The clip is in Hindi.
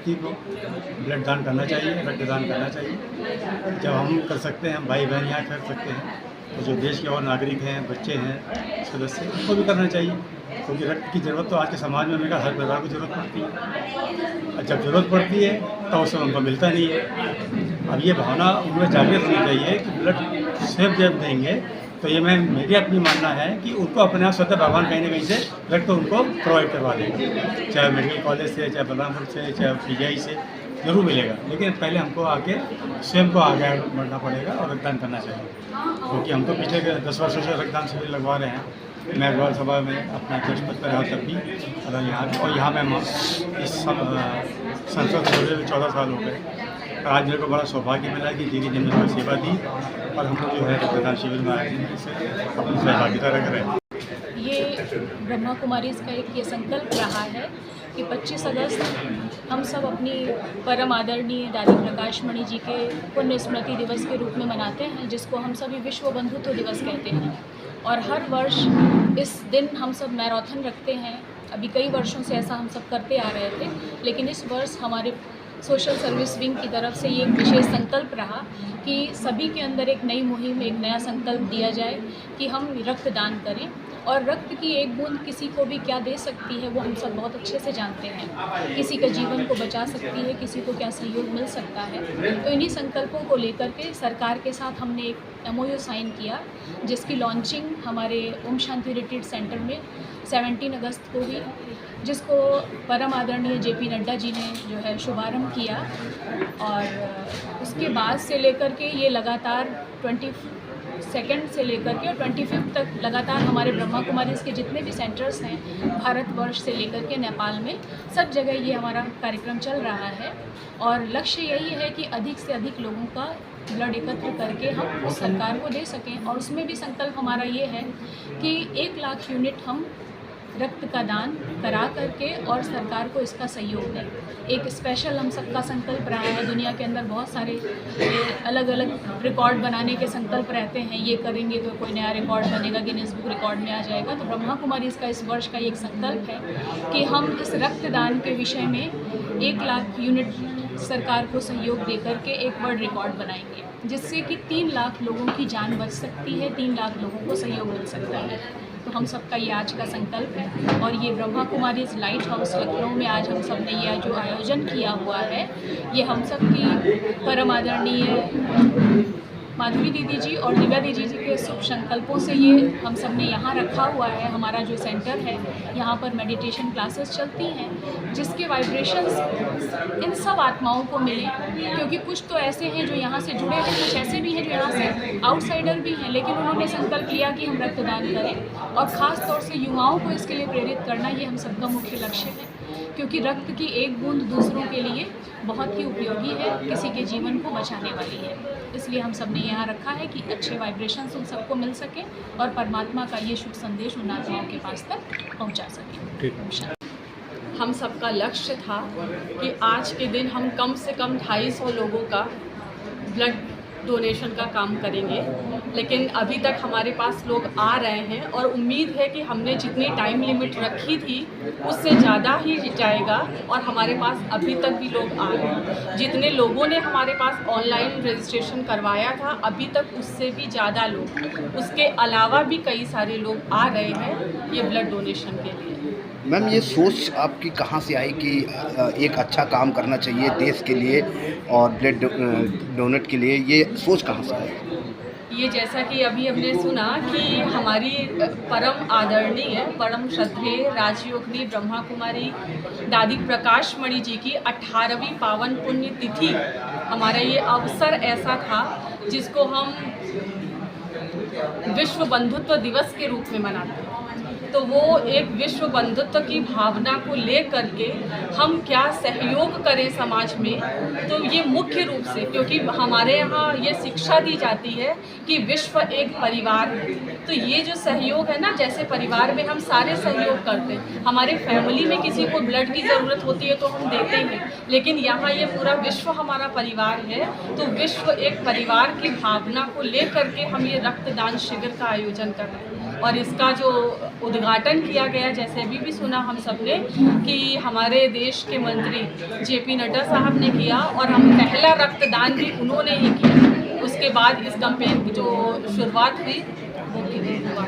व्यक्ति को ब्लड दान करना चाहिए, रक्तदान करना चाहिए। जब हम कर सकते हैं, हम भाई बहन यहाँ कर सकते हैं, तो जो देश के और नागरिक हैं, बच्चे हैं, सदस्य, उनको भी करना चाहिए, क्योंकि रक्त की ज़रूरत तो आज के समाज में मेरा हर परिवार को ज़रूरत पड़ती है। और जब ज़रूरत पड़ती है तो उस समय उनको मिलता नहीं है। अब ये भावना उनमें जागृत होनी चाहिए कि ब्लड सिर्फ जब देंगे तो ये मेरी अपनी मानना है कि उनको अपने आप स्वतः भगवान कहीं ना कहीं से रक्त उनको प्रोवाइड करवा देंगे, चाहे मेडिकल कॉलेज से, चाहे बलरामपुर से, चाहे पीजीआई से ज़रूर मिलेगा। लेकिन पहले हमको आके स्वयं को आगे बढ़ना पड़ेगा और रक्तदान करना चाहिए, क्योंकि हम तो पिछले 10 वर्षों से रक्तदान शिविर लगवा रहे हैं। मैं गौर सभा में अपना अध्यक्ष पद पर रहा तब भी, और यहाँ मैं इस संसद से जुड़े 14 साल हो गए। आज मेरे को बड़ा सौभाग्य मिला कि दीदी ने मेरे को सेवा दी और हम लोग जो है रक्तदान शिविर में आए हैं, इससे अपनी सहभागिता रख रहे हैं। ये ब्रह्मा कुमारीज़ का एक ये संकल्प रहा है कि 25 अगस्त हम सब अपनी परम आदरणीय दादी प्रकाश मणि जी के पुण्य स्मृति दिवस के रूप में मनाते हैं, जिसको हम सभी विश्व बंधुत्व दिवस कहते हैं। और हर वर्ष इस दिन हम सब मैराथन रखते हैं। अभी कई वर्षों से ऐसा हम सब करते आ रहे थे, लेकिन इस वर्ष हमारे सोशल सर्विस विंग की तरफ से ये एक विशेष संकल्प रहा कि सभी के अंदर एक नई मुहिम, एक नया संकल्प दिया जाए कि हम रक्तदान करें। और रक्त की एक बूंद किसी को भी क्या दे सकती है वो हम सब बहुत अच्छे से जानते हैं। किसी का जीवन को बचा सकती है, किसी को क्या सहयोग मिल सकता है। तो इन्हीं संकल्पों को लेकर के सरकार के साथ हमने एक MOU साइन किया, जिसकी लॉन्चिंग हमारे ओम शांति रिट्रीट सेंटर में 17 अगस्त को हुई, जिसको परम आदरणीय JP नड्डा जी ने जो है शुभारंभ किया। और उसके बाद से लेकर के ये लगातार 22 से लेकर के और 25 तक लगातार हमारे ब्रह्मा कुमारीज़ के जितने भी सेंटर्स हैं भारतवर्ष से लेकर के नेपाल में, सब जगह ये हमारा कार्यक्रम चल रहा है। और लक्ष्य यही है कि अधिक से अधिक लोगों का ब्लड एकत्र करके हम उस सरकार को दे सकें। और उसमें भी संकल्प हमारा ये है कि 1 लाख यूनिट हम रक्त का दान करा करके और सरकार को इसका सहयोग दें। एक स्पेशल हम सबका संकल्प रहा है। दुनिया के अंदर बहुत सारे अलग अलग रिकॉर्ड बनाने के संकल्प रहते हैं, ये करेंगे तो कोई नया रिकॉर्ड बनेगा, गिनीज बुक रिकॉर्ड में आ जाएगा। तो ब्रह्मा कुमारीज़ का इस वर्ष का एक संकल्प है कि हम इस रक्तदान के विषय में 1 लाख यूनिट सरकार को सहयोग दे करके एक वर्ल्ड रिकॉर्ड बनाएंगे, जिससे कि 3 लाख लोगों की जान बच सकती है, 3 लाख लोगों को सहयोग मिल सकता है। तो हम सबका ये आज का संकल्प है। और ये ब्रह्मा कुमारीज़ लाइट हाउस लखनऊ में आज हम सब ने यह जो आयोजन किया हुआ है, ये हम सब की परम आदरणीय माधुरी दीदी जी और दिव्या दीदी जी के शुभ संकल्पों से ये हम सब ने यहाँ रखा हुआ है। हमारा जो सेंटर है, यहाँ पर मेडिटेशन क्लासेस चलती हैं, जिसके वाइब्रेशंस इन सब आत्माओं को मिले, क्योंकि कुछ तो ऐसे हैं जो यहाँ से जुड़े हैं, कुछ ऐसे भी हैं जो यहाँ से आउटसाइडर भी हैं, लेकिन उन्होंने संकल्प लिया कि हम रक्तदान करें। और ख़ास तौर से युवाओं को इसके लिए प्रेरित करना, ये हम सबका मुख्य लक्ष्य है, क्योंकि रक्त की एक बूंद दूसरों के लिए बहुत ही उपयोगी है, किसी के जीवन को बचाने वाली है। इसलिए हम सब ने यहाँ रखा है कि अच्छे वाइब्रेशंस उन सबको मिल सके और परमात्मा का ये शुभ संदेश उन आत्माओं के पास तक पहुँचा सके। हम सबका लक्ष्य था कि आज के दिन हम कम से कम 250 लोगों का ब्लड डोनेशन का काम करेंगे, लेकिन अभी तक हमारे पास लोग आ रहे हैं और उम्मीद है कि हमने जितनी टाइम लिमिट रखी थी उससे ज़्यादा ही जाएगा। और हमारे पास अभी तक भी लोग आ रहे हैं। जितने लोगों ने हमारे पास ऑनलाइन रजिस्ट्रेशन करवाया था, अभी तक उससे भी ज़्यादा लोग, उसके अलावा भी कई सारे लोग आ रहे हैं ये ब्लड डोनेशन के लिए। मैम, ये सोच आपकी कहाँ से आई कि एक अच्छा काम करना चाहिए देश के लिए और ब्लड डोनेट के लिए, ये सोच कहाँ से आई? ये जैसा कि अभी हमने सुना कि हमारी परम आदरणीय, परम श्रद्धेय राजयोगिनी ब्रह्मा कुमारी दादी प्रकाश मणि जी की 18वीं पावन पुण्य तिथि, हमारा ये अवसर ऐसा था जिसको हम विश्व बंधुत्व दिवस के रूप में मनाते हैं। तो वो एक विश्व बंधुत्व की भावना को लेकर के हम क्या सहयोग करें समाज में, तो ये मुख्य रूप से, क्योंकि हमारे यहाँ ये शिक्षा दी जाती है कि विश्व एक परिवार है। तो ये जो सहयोग है ना, जैसे परिवार में हम सारे सहयोग करते हैं, हमारे फैमिली में किसी को ब्लड की ज़रूरत होती है तो हम देते हैं, लेकिन यहाँ ये पूरा विश्व हमारा परिवार है। तो विश्व एक परिवार की भावना को लेकर के हम ये रक्तदान शिविर का आयोजन कर रहे हैं। और इसका जो उद्घाटन किया गया, जैसे अभी भी सुना हम सब ने कि हमारे देश के मंत्री JP नड्डा साहब ने किया, और हम पहला रक्तदान भी उन्होंने ही किया। उसके बाद इस कैंपेन की जो शुरुआत हुई वो हुआ।